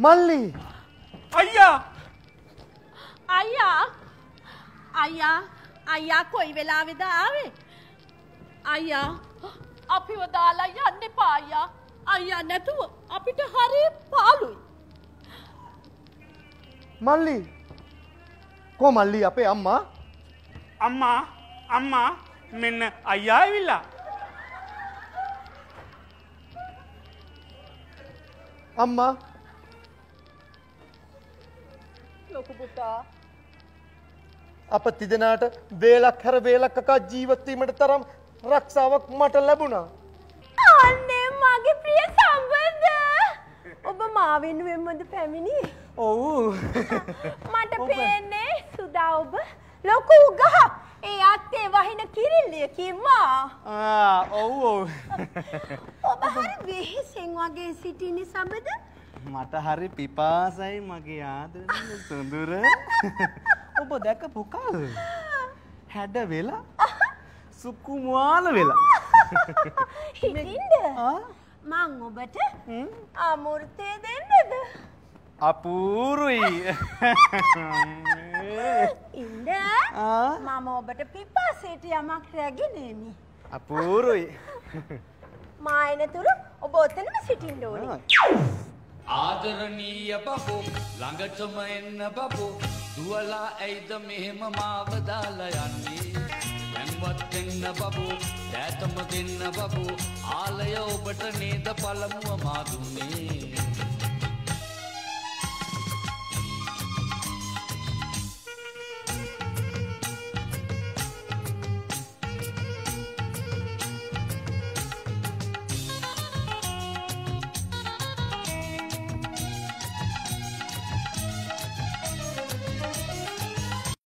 මල්ලි අයියා අයියා අයියා අයියා කොයි වෙලාවෙද ආවේ? අයියා අපිව දාලා යන්න එපා අයියා. අයියා නැතුව අපිට හරි පාළුයි. මල්ලි කො මල්ලි අපේ අම්මා? අම්මා මෙන්න අයියා ඇවිල්ලා. අම්මා ලොකු පුතා අප තිදෙනාට වේලක් හැර වේලක් කකා ජීවත් වීමට තරම් රක්ෂාවක් මට ලැබුණා. අනේ මගේ ප්‍රිය සම්බන්ධ. ඔබ මා වෙනුවෙන්මද පැමිණියේ? ඔව්. මට පේන්නේ සුදා ඔබ ලොකු උගහ. ඒ අත්තේ වහින කිරිල්ලිය කිම්මා. ඔව්. ඔබ හරි වෙහෙසෙන් වගේ සිටින්නේ සබද? මට හරි පිපාසයි මගේ ආදරණීය සොඳුර. ඔබ දැකපු කල් හැඩ වෙලා සුකුමාල වෙලා. හිටින්ද? මං ඔබට අමෘතය දෙන්නද? අපූරුයි. ඉන්න මම ඔබට පිපාසයට යමක් රැගෙන එමි. අපූරුයි. මා එනතුරු ඔබ ඔතනම සිටින්න ඕනේ. ආදරණීය බබෝ ළඟටම එන්න බබෝ දුවලා ඇයිද මෙහෙම මාව දාලා යන්නේ දැන්වත් දෙන්න බබෝ දෑතම දෙන්න බබෝ ආලය ඔබට නේද පළමුව මා දුන්නේ